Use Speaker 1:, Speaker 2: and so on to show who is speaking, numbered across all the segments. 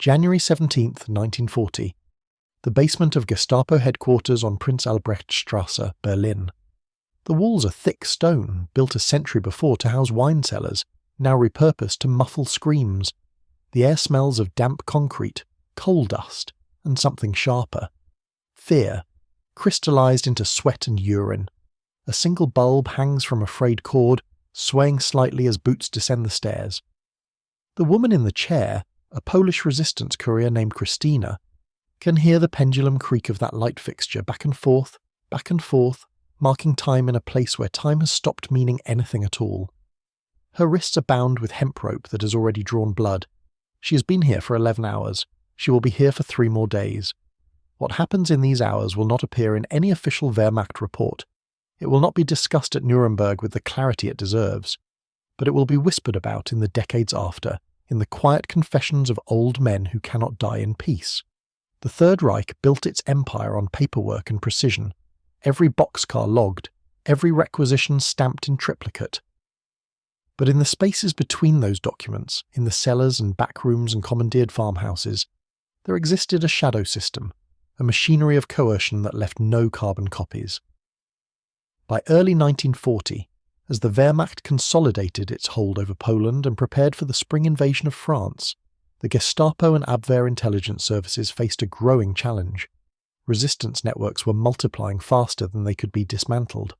Speaker 1: January 17th, 1940. The basement of Gestapo headquarters on Prinz-Albrecht-Strasse, Berlin. The walls are thick stone, built a century before to house wine cellars, now repurposed to muffle screams. The air smells of damp concrete, coal dust, and something sharper. Fear, crystallized into sweat and urine. A single bulb hangs from a frayed cord, swaying slightly as boots descend the stairs. The woman in the chair, a Polish resistance courier named Krystyna, can hear the pendulum creak of that light fixture back and forth, marking time in a place where time has stopped meaning anything at all. Her wrists are bound with hemp rope that has already drawn blood. She has been here for 11 hours. She will be here for 3 more days. What happens in these hours will not appear in any official Wehrmacht report. It will not be discussed at Nuremberg with the clarity it deserves. But it will be whispered about in the decades after, in the quiet confessions of old men who cannot die in peace. The Third Reich built its empire on paperwork and precision. Every boxcar logged, every requisition stamped in triplicate. But in the spaces between those documents, in the cellars and back rooms and commandeered farmhouses, there existed a shadow system, a machinery of coercion that left no carbon copies. By early 1940, as the Wehrmacht consolidated its hold over Poland and prepared for the spring invasion of France, the Gestapo and Abwehr intelligence services faced a growing challenge. Resistance networks were multiplying faster than they could be dismantled.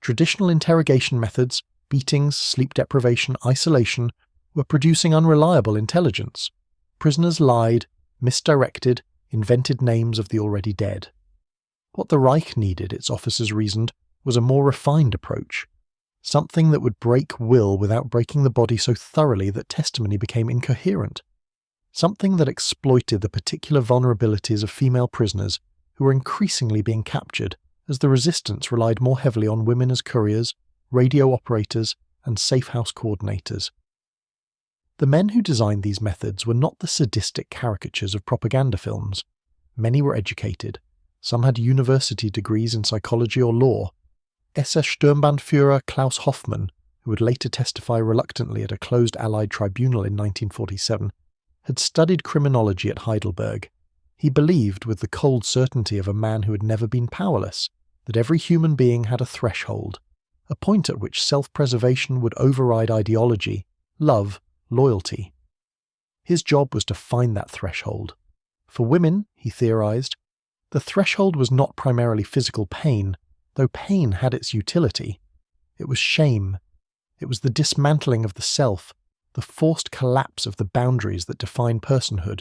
Speaker 1: Traditional interrogation methods, beatings, sleep deprivation, isolation, were producing unreliable intelligence. Prisoners lied, misdirected, invented names of the already dead. What the Reich needed, its officers reasoned, was a more refined approach. Something that would break will without breaking the body so thoroughly that testimony became incoherent. Something that exploited the particular vulnerabilities of female prisoners who were increasingly being captured as the resistance relied more heavily on women as couriers, radio operators, and safe house coordinators. The men who designed these methods were not the sadistic caricatures of propaganda films. Many were educated. Some had university degrees in psychology or law. SS Sturmbannführer Klaus Hoffman, who would later testify reluctantly at a closed Allied tribunal in 1947, had studied criminology at Heidelberg. He believed, with the cold certainty of a man who had never been powerless, that every human being had a threshold, a point at which self-preservation would override ideology, love, loyalty. His job was to find that threshold. For women, he theorized, the threshold was not primarily physical pain, though pain had its utility. It was shame. It was the dismantling of the self, the forced collapse of the boundaries that define personhood.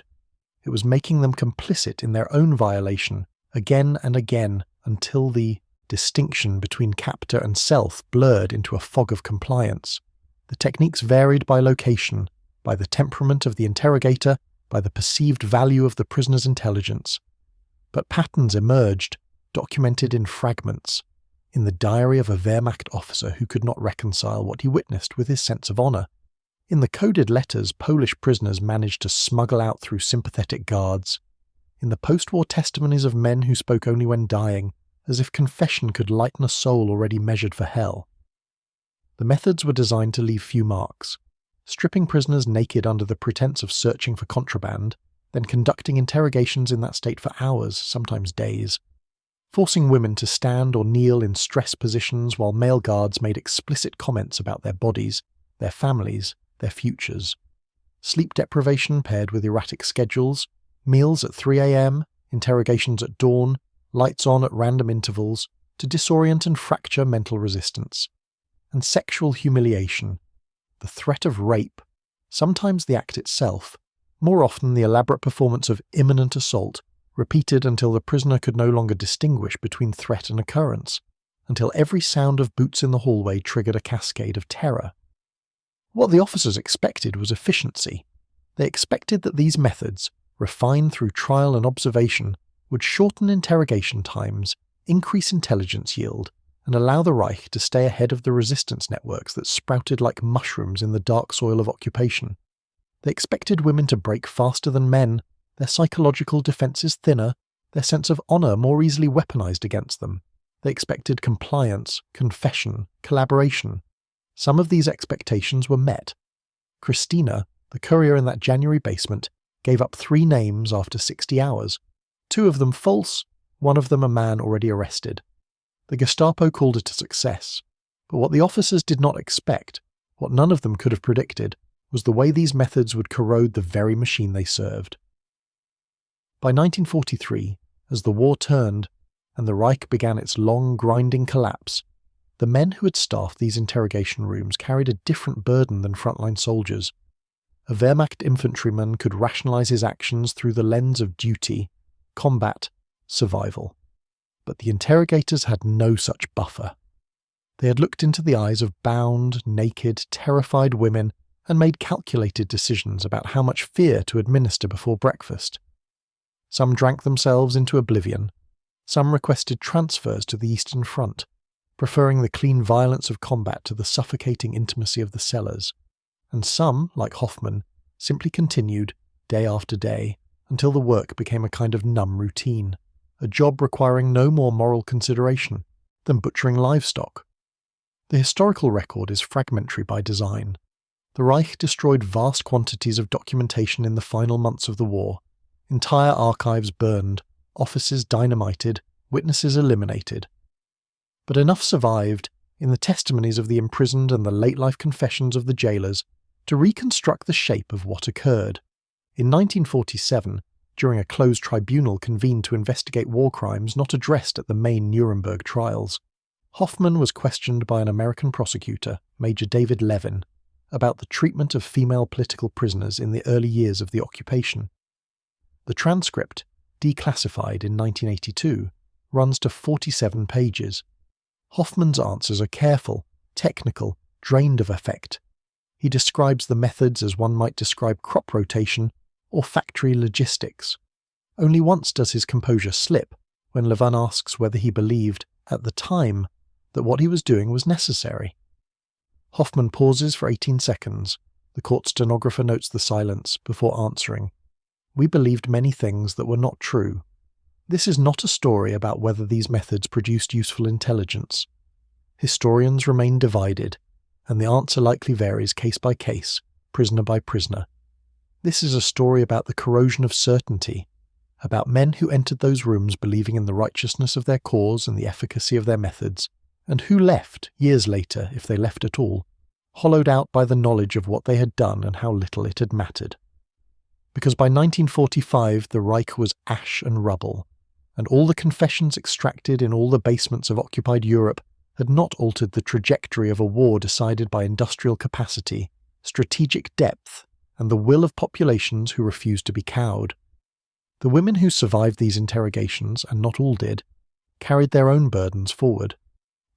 Speaker 1: It was making them complicit in their own violation, again and again, until the distinction between captor and self blurred into a fog of compliance. The techniques varied by location, by the temperament of the interrogator, by the perceived value of the prisoner's intelligence. But patterns emerged, documented in fragments, in the diary of a Wehrmacht officer who could not reconcile what he witnessed with his sense of honour. In the coded letters Polish prisoners managed to smuggle out through sympathetic guards. In the post-war testimonies of men who spoke only when dying, as if confession could lighten a soul already measured for hell. The methods were designed to leave few marks, stripping prisoners naked under the pretense of searching for contraband, then conducting interrogations in that state for hours, sometimes days, forcing women to stand or kneel in stress positions while male guards made explicit comments about their bodies, their families, their futures. Sleep deprivation paired with erratic schedules, meals at 3 a.m., interrogations at dawn, lights on at random intervals, to disorient and fracture mental resistance. And sexual humiliation, the threat of rape, sometimes the act itself, more often the elaborate performance of imminent assault, repeated until the prisoner could no longer distinguish between threat and occurrence, until every sound of boots in the hallway triggered a cascade of terror. What the officers expected was efficiency. They expected that these methods, refined through trial and observation, would shorten interrogation times, increase intelligence yield, and allow the Reich to stay ahead of the resistance networks that sprouted like mushrooms in the dark soil of occupation. They expected women to break faster than men, their psychological defences thinner, their sense of honour more easily weaponized against them. They expected compliance, confession, collaboration. Some of these expectations were met. Krystyna, the courier in that January basement, gave up 3 names after 60 hours, 2 of them false, 1 of them a man already arrested. The Gestapo called it a success, but what the officers did not expect, what none of them could have predicted, was the way these methods would corrode the very machine they served. By 1943, as the war turned and the Reich began its long, grinding collapse, the men who had staffed these interrogation rooms carried a different burden than frontline soldiers. A Wehrmacht infantryman could rationalize his actions through the lens of duty, combat, survival. But the interrogators had no such buffer. They had looked into the eyes of bound, naked, terrified women and made calculated decisions about how much fear to administer before breakfast. Some drank themselves into oblivion. Some requested transfers to the Eastern Front, preferring the clean violence of combat to the suffocating intimacy of the cellars. And some, like Hoffman, simply continued, day after day, until the work became a kind of numb routine, a job requiring no more moral consideration than butchering livestock. The historical record is fragmentary by design. The Reich destroyed vast quantities of documentation in the final months of the war. Entire archives burned, offices dynamited, witnesses eliminated. But enough survived, in the testimonies of the imprisoned and the late-life confessions of the jailers, to reconstruct the shape of what occurred. In 1947, during a closed tribunal convened to investigate war crimes not addressed at the main Nuremberg trials, Hoffman was questioned by an American prosecutor, Major David Levin, about the treatment of female political prisoners in the early years of the occupation. The transcript, declassified in 1982, runs to 47 pages. Hoffman's answers are careful, technical, drained of effect. He describes the methods as one might describe crop rotation or factory logistics. Only once does his composure slip when Levin asks whether he believed, at the time, that what he was doing was necessary. Hoffman pauses for 18 seconds. The court stenographer notes the silence before answering. We believed many things that were not true. This is not a story about whether these methods produced useful intelligence. Historians remain divided, and the answer likely varies case by case, prisoner by prisoner. This is a story about the corrosion of certainty, about men who entered those rooms believing in the righteousness of their cause and the efficacy of their methods, and who left, years later, if they left at all, hollowed out by the knowledge of what they had done and how little it had mattered. Because by 1945 the Reich was ash and rubble, and all the confessions extracted in all the basements of occupied Europe had not altered the trajectory of a war decided by industrial capacity, strategic depth, and the will of populations who refused to be cowed. The women who survived these interrogations, and not all did, carried their own burdens forward.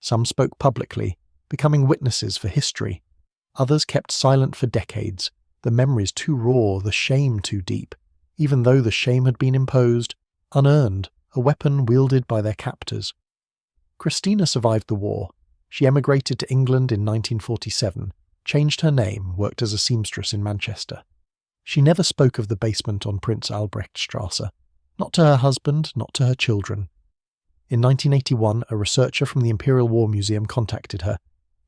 Speaker 1: Some spoke publicly, becoming witnesses for history. Others kept silent for decades, the memories too raw, the shame too deep, even though the shame had been imposed, unearned, a weapon wielded by their captors. Krystyna survived the war. She emigrated to England in 1947, changed her name, worked as a seamstress in Manchester. She never spoke of the basement on Prinz-Albrecht-Strasse, not to her husband, not to her children. In 1981, a researcher from the Imperial War Museum contacted her,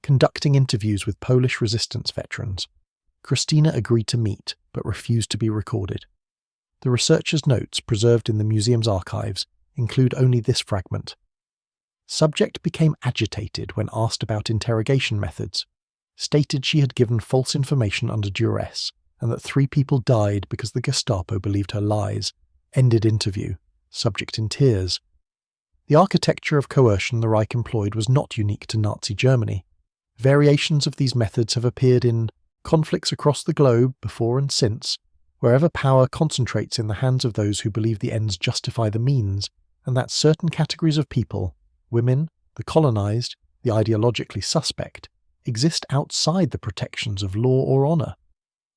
Speaker 1: conducting interviews with Polish resistance veterans. Krystyna agreed to meet, but refused to be recorded. The researcher's notes, preserved in the museum's archives, include only this fragment. Subject became agitated when asked about interrogation methods, stated she had given false information under duress, and that 3 people died because the Gestapo believed her lies. Ended interview. Subject in tears. The architecture of coercion the Reich employed was not unique to Nazi Germany. Variations of these methods have appeared in conflicts across the globe before and since, wherever power concentrates in the hands of those who believe the ends justify the means, and that certain categories of people, women, the colonized, the ideologically suspect, exist outside the protections of law or honor.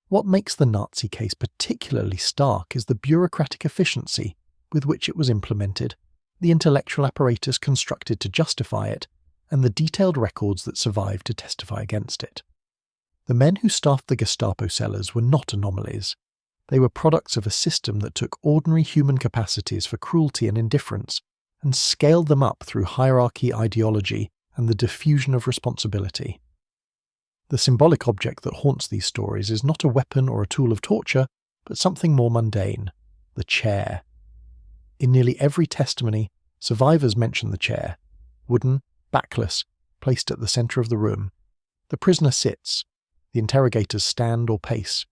Speaker 1: What makes the Nazi case particularly stark is the bureaucratic efficiency with which it was implemented, the intellectual apparatus constructed to justify it, and the detailed records that survived to testify against it. The men who staffed the Gestapo cellars were not anomalies. They were products of a system that took ordinary human capacities for cruelty and indifference and scaled them up through hierarchy, ideology, and the diffusion of responsibility. The symbolic object that haunts these stories is not a weapon or a tool of torture, but something more mundane: the chair. In nearly every testimony, survivors mention the chair, wooden, backless, placed at the centre of the room. The prisoner sits, the interrogators stand or pace.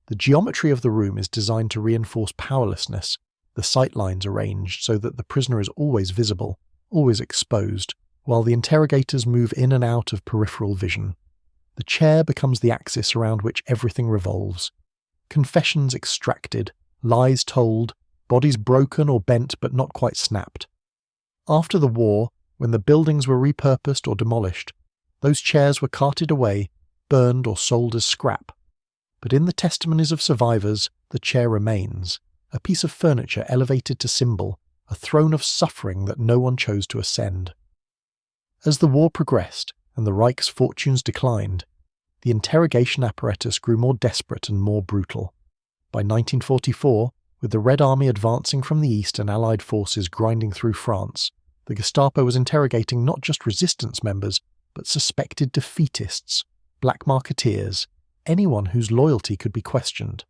Speaker 1: The geometry of the room is designed to reinforce powerlessness, the sight lines arranged so that the prisoner is always visible, always exposed, while the interrogators move in and out of peripheral vision. The chair becomes the axis around which everything revolves. Confessions extracted, lies told, bodies broken or bent but not quite snapped. After the war, when the buildings were repurposed or demolished, those chairs were carted away, burned or sold as scrap. But in the testimonies of survivors, the chair remains, a piece of furniture elevated to symbol, a throne of suffering that no one chose to ascend. As the war progressed and the Reich's fortunes declined, the interrogation apparatus grew more desperate and more brutal. By 1944, with the Red Army advancing from the east and Allied forces grinding through France, the Gestapo was interrogating not just resistance members, but suspected defeatists, black marketeers, anyone whose loyalty could be questioned.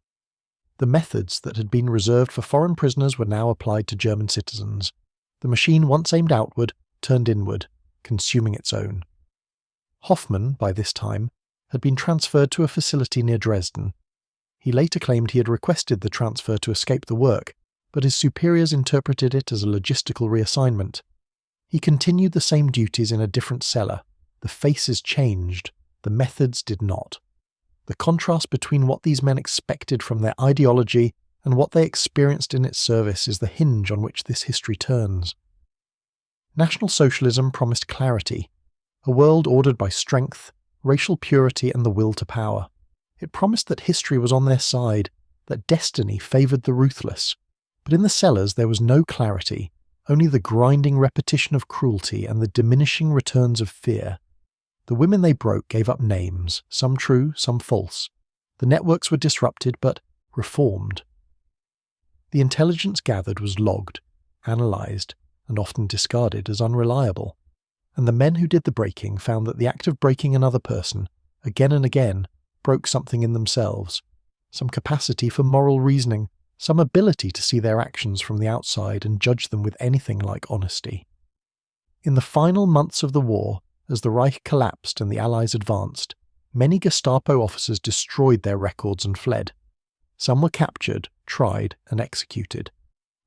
Speaker 1: The methods that had been reserved for foreign prisoners were now applied to German citizens. The machine once aimed outward turned inward, consuming its own. Hoffman, by this time, had been transferred to a facility near Dresden. He later claimed he had requested the transfer to escape the work, but his superiors interpreted it as a logistical reassignment. He continued the same duties in a different cellar. The faces changed, the methods did not. The contrast between what these men expected from their ideology and what they experienced in its service is the hinge on which this history turns. National Socialism promised clarity, a world ordered by strength, racial purity and the will to power. It promised that history was on their side, that destiny favoured the ruthless. But in the cellars there was no clarity, only the grinding repetition of cruelty and the diminishing returns of fear. The women they broke gave up names, some true, some false. The networks were disrupted, but reformed. The intelligence gathered was logged, analysed, and often discarded as unreliable. And the men who did the breaking found that the act of breaking another person, again and again, broke something in themselves, some capacity for moral reasoning, some ability to see their actions from the outside and judge them with anything like honesty. In the final months of the war, as the Reich collapsed and the Allies advanced, many Gestapo officers destroyed their records and fled. Some were captured, tried, and executed.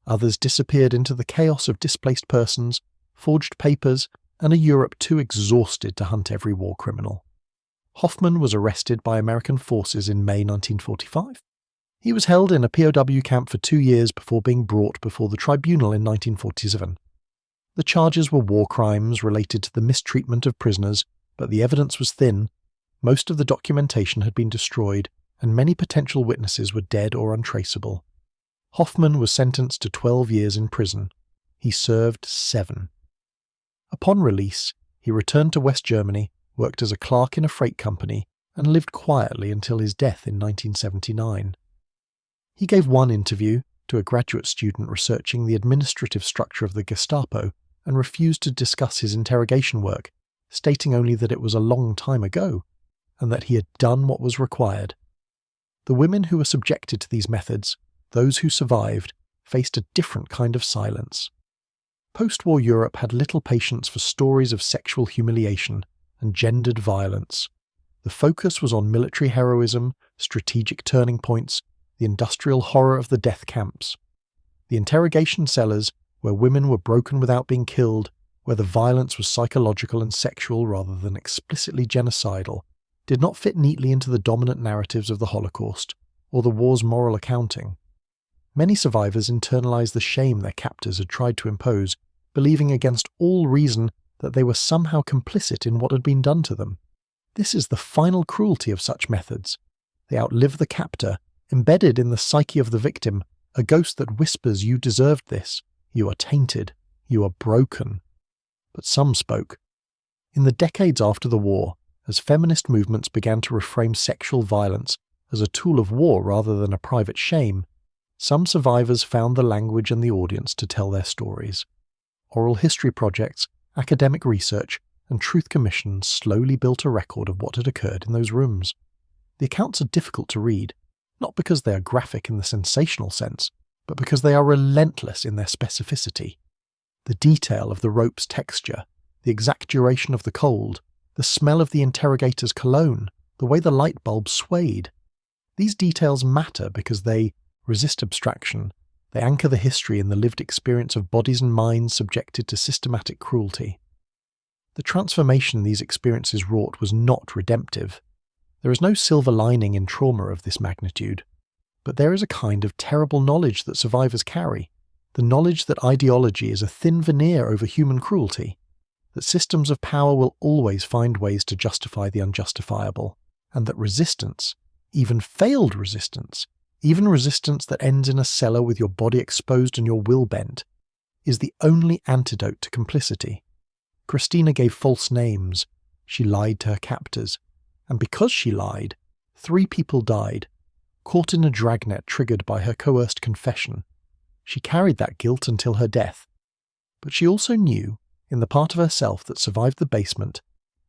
Speaker 1: Others disappeared into the chaos of displaced persons, forged papers, and a Europe too exhausted to hunt every war criminal. Hoffman was arrested by American forces in May 1945. He was held in a POW camp for 2 years before being brought before the tribunal in 1947. The charges were war crimes related to the mistreatment of prisoners, but the evidence was thin. Most of the documentation had been destroyed, and many potential witnesses were dead or untraceable. Hoffman was sentenced to 12 years in prison. He served 7. Upon release, he returned to West Germany, worked as a clerk in a freight company, and lived quietly until his death in 1979. He gave one interview to a graduate student researching the administrative structure of the Gestapo and refused to discuss his interrogation work, stating only that it was a long time ago, and that he had done what was required. The women who were subjected to these methods, those who survived, faced a different kind of silence. Post-war Europe had little patience for stories of sexual humiliation and gendered violence. The focus was on military heroism, strategic turning points, the industrial horror of the death camps. The interrogation cellars, where women were broken without being killed, where the violence was psychological and sexual rather than explicitly genocidal, did not fit neatly into the dominant narratives of the Holocaust or the war's moral accounting. Many survivors internalized the shame their captors had tried to impose, believing against all reason that they were somehow complicit in what had been done to them. This is the final cruelty of such methods. They outlive the captor, embedded in the psyche of the victim, a ghost that whispers, "You deserved this. You are tainted. You are broken." But some spoke. In the decades after the war, as feminist movements began to reframe sexual violence as a tool of war rather than a private shame, some survivors found the language and the audience to tell their stories. Oral history projects, academic research, and truth commissions slowly built a record of what had occurred in those rooms. The accounts are difficult to read. not because they are graphic in the sensational sense, but because they are relentless in their specificity. The detail of the rope's texture, the exact duration of the cold, the smell of the interrogator's cologne, the way the light bulb swayed. These details matter because they resist abstraction. They anchor the history in the lived experience of bodies and minds subjected to systematic cruelty. The transformation these experiences wrought was not redemptive. There is no silver lining in trauma of this magnitude, but there is a kind of terrible knowledge that survivors carry, the knowledge that ideology is a thin veneer over human cruelty, that systems of power will always find ways to justify the unjustifiable, and that resistance, even failed resistance, even resistance that ends in a cellar with your body exposed and your will bent, is the only antidote to complicity. Krystyna gave false names, she lied to her captors, and because she lied, 3 people died, caught in a dragnet triggered by her coerced confession. She carried that guilt until her death, but she also knew, in the part of herself that survived the basement,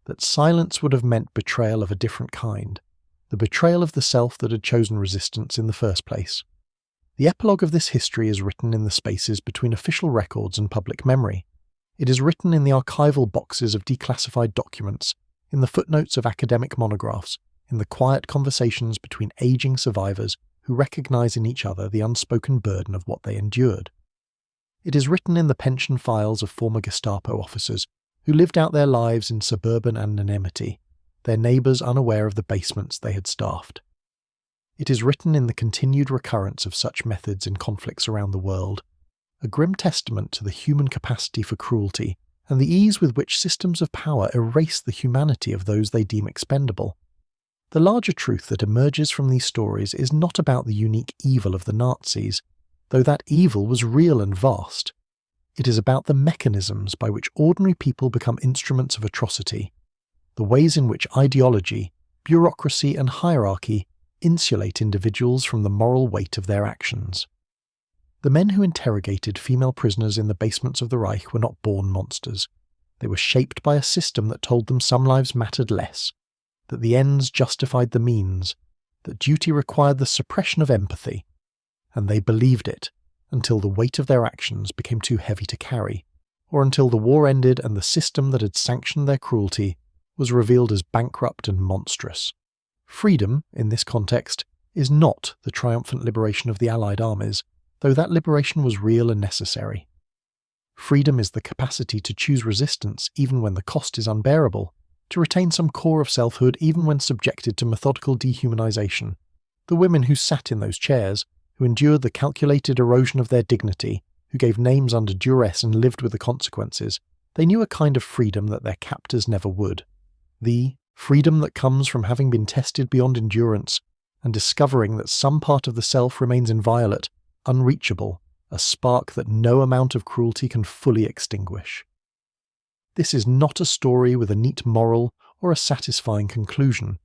Speaker 1: that silence would have meant betrayal of a different kind, the betrayal of the self that had chosen resistance in the first place. The epilogue of this history is written in the spaces between official records and public memory. It is written in the archival boxes of declassified documents, in the footnotes of academic monographs, in the quiet conversations between aging survivors who recognize in each other the unspoken burden of what they endured. It is written in the pension files of former Gestapo officers who lived out their lives in suburban anonymity, their neighbours unaware of the basements they had staffed. It is written in the continued recurrence of such methods in conflicts around the world, a grim testament to the human capacity for cruelty and the ease with which systems of power erase the humanity of those they deem expendable. The larger truth that emerges from these stories is not about the unique evil of the Nazis, though that evil was real and vast. It is about the mechanisms by which ordinary people become instruments of atrocity, the ways in which ideology, bureaucracy and hierarchy insulate individuals from the moral weight of their actions. The men who interrogated female prisoners in the basements of the Reich were not born monsters. They were shaped by a system that told them some lives mattered less, that the ends justified the means, that duty required the suppression of empathy, and they believed it until the weight of their actions became too heavy to carry, or until the war ended and the system that had sanctioned their cruelty was revealed as bankrupt and monstrous. Freedom, in this context, is not the triumphant liberation of the Allied armies, though that liberation was real and necessary. Freedom is the capacity to choose resistance even when the cost is unbearable, to retain some core of selfhood even when subjected to methodical dehumanization. The women who sat in those chairs, who endured the calculated erosion of their dignity, who gave names under duress and lived with the consequences, they knew a kind of freedom that their captors never would. The freedom that comes from having been tested beyond endurance and discovering that some part of the self remains inviolate, unreachable, a spark that no amount of cruelty can fully extinguish. This is not a story with a neat moral or a satisfying conclusion.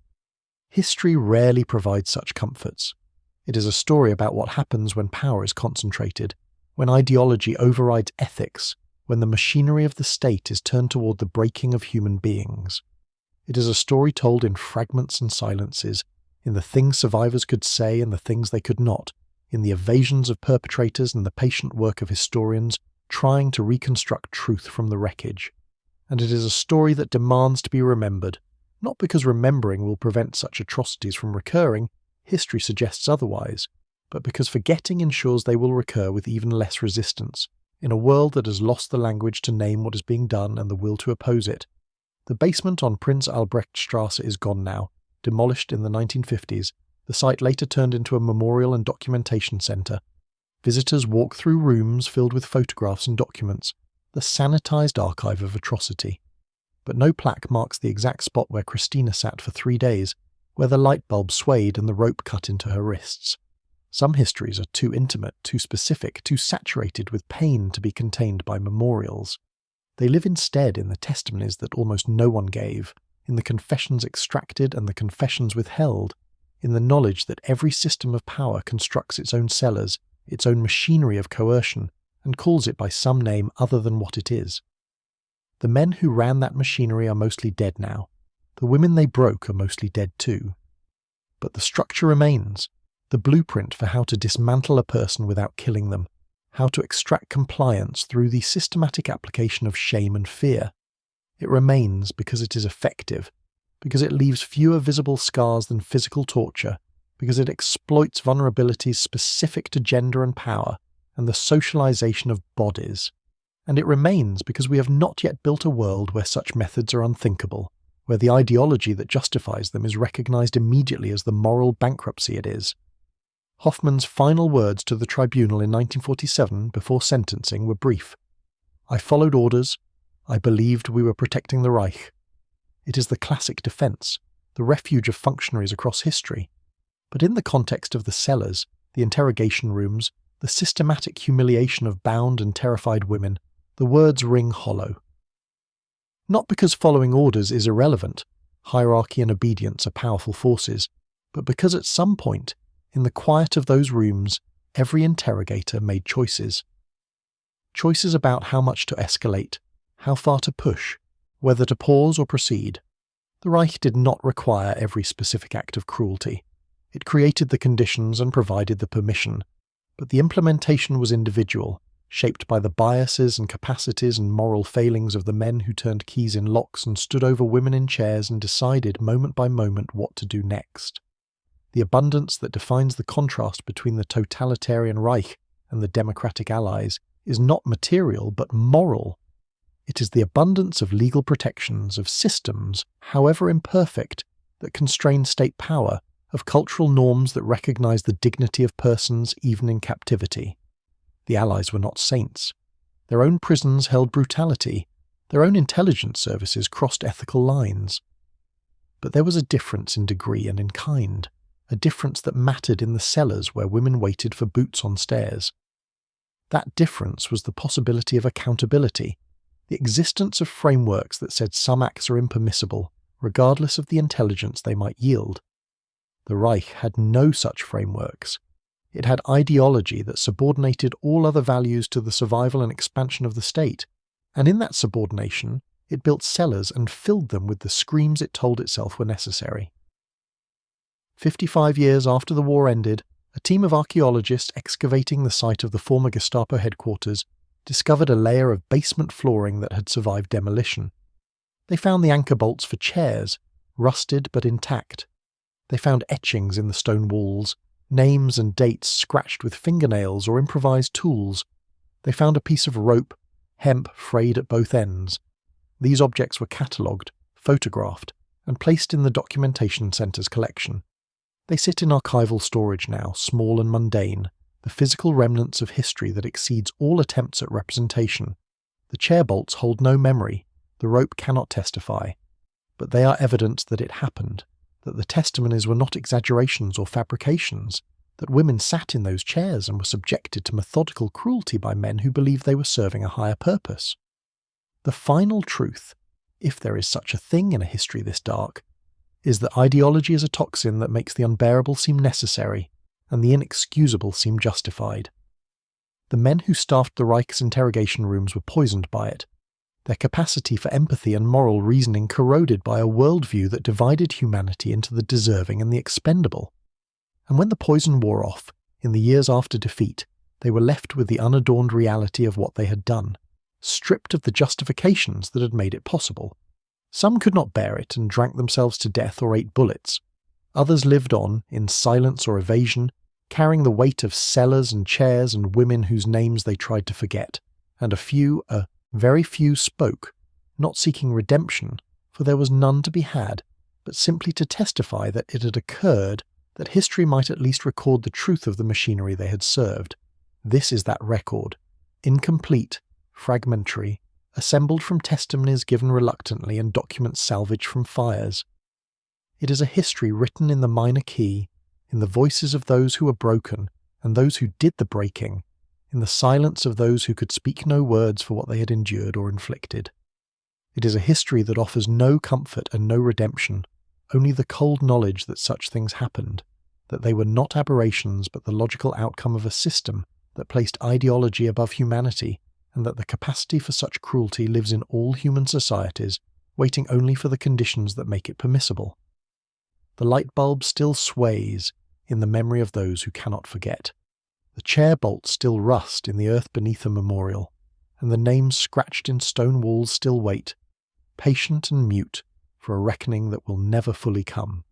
Speaker 1: History rarely provides such comforts. It is a story about what happens when power is concentrated, when ideology overrides ethics, when the machinery of the state is turned toward the breaking of human beings. It is a story told in fragments and silences, in the things survivors could say and the things they could not, in the evasions of perpetrators and the patient work of historians trying to reconstruct truth from the wreckage. And it is a story that demands to be remembered, not because remembering will prevent such atrocities from recurring, history suggests otherwise, but because forgetting ensures they will recur with even less resistance, in a world that has lost the language to name what is being done and the will to oppose it. The basement on Prinz-Albrecht-Strasse is gone now, demolished in the 1950s. The site later turned into a memorial and documentation centre. Visitors walk through rooms filled with photographs and documents, the sanitized archive of atrocity. But no plaque marks the exact spot where Krystyna sat for 3 days, where the light bulb swayed and the rope cut into her wrists. Some histories are too intimate, too specific, too saturated with pain to be contained by memorials. They live instead in the testimonies that almost no one gave, in the confessions extracted and the confessions withheld, in the knowledge that every system of power constructs its own cellars, its own machinery of coercion, and calls it by some name other than what it is. The men who ran that machinery are mostly dead now. The women they broke are mostly dead too. But the structure remains. the blueprint for how to dismantle a person without killing them, how to extract compliance through the systematic application of shame and fear. It remains because it is effective, because it leaves fewer visible scars than physical torture, because it exploits vulnerabilities specific to gender and power and the socialization of bodies. And it remains because we have not yet built a world where such methods are unthinkable, where the ideology that justifies them is recognized immediately as the moral bankruptcy it is. Hoffman's final words to the tribunal in 1947 before sentencing were brief. "I followed orders. I believed we were protecting the Reich." It is the classic defense, the refuge of functionaries across history. But in the context of the cellars, the interrogation rooms, the systematic humiliation of bound and terrified women, the words ring hollow. Not because following orders is irrelevant, hierarchy and obedience are powerful forces, but because at some point, in the quiet of those rooms, every interrogator made choices. Choices about how much to escalate, how far to push, whether to pause or proceed. The Reich did not require every specific act of cruelty. It created the conditions and provided the permission, but the implementation was individual, shaped by the biases and capacities and moral failings of the men who turned keys in locks and stood over women in chairs and decided moment by moment what to do next. The abundance that defines the contrast between the totalitarian Reich and the democratic allies is not material but moral. It is the abundance of legal protections, of systems, however imperfect, that constrain state power, of cultural norms that recognize the dignity of persons even in captivity. The Allies were not saints. Their own prisons held brutality. Their own intelligence services crossed ethical lines. But there was a difference in degree and in kind, a difference that mattered in the cellars where women waited for boots on stairs. That difference was the possibility of accountability, the existence of frameworks that said some acts are impermissible, regardless of the intelligence they might yield. The Reich had no such frameworks. It had ideology that subordinated all other values to the survival and expansion of the state, and in that subordination, it built cellars and filled them with the screams it told itself were necessary. 55 years after the war ended, a team of archaeologists excavating the site of the former Gestapo headquarters discovered a layer of basement flooring that had survived demolition. They found the anchor bolts for chairs, rusted but intact. They found etchings in the stone walls, names and dates scratched with fingernails or improvised tools. They found a piece of rope, hemp frayed at both ends. These objects were catalogued, photographed, and placed in the Documentation Centre's collection. They sit in archival storage now, small and mundane, the physical remnants of history that exceeds all attempts at representation. The chair bolts hold no memory, the rope cannot testify, but they are evidence that it happened, that the testimonies were not exaggerations or fabrications, that women sat in those chairs and were subjected to methodical cruelty by men who believed they were serving a higher purpose. The final truth, if there is such a thing in a history this dark, is that ideology is a toxin that makes the unbearable seem necessary and the inexcusable seem justified. The men who staffed the Reich's interrogation rooms were poisoned by it, their capacity for empathy and moral reasoning corroded by a worldview that divided humanity into the deserving and the expendable. And when the poison wore off, in the years after defeat, they were left with the unadorned reality of what they had done, stripped of the justifications that had made it possible. Some could not bear it and drank themselves to death or ate bullets. Others lived on, in silence or evasion, carrying the weight of cellars and chairs and women whose names they tried to forget, and a very few spoke, not seeking redemption, for there was none to be had, but simply to testify that it had occurred, that history might at least record the truth of the machinery they had served. This is that record, incomplete, fragmentary, assembled from testimonies given reluctantly and documents salvaged from fires. It is a history written in the minor key, in the voices of those who were broken and those who did the breaking, in the silence of those who could speak no words for what they had endured or inflicted. It is a history that offers no comfort and no redemption, only the cold knowledge that such things happened, that they were not aberrations but the logical outcome of a system that placed ideology above humanity, and that the capacity for such cruelty lives in all human societies, waiting only for the conditions that make it permissible. The light bulb still sways, in the memory of those who cannot forget. The chair bolts still rust in the earth beneath the memorial, and the names scratched in stone walls still wait, patient and mute, for a reckoning that will never fully come.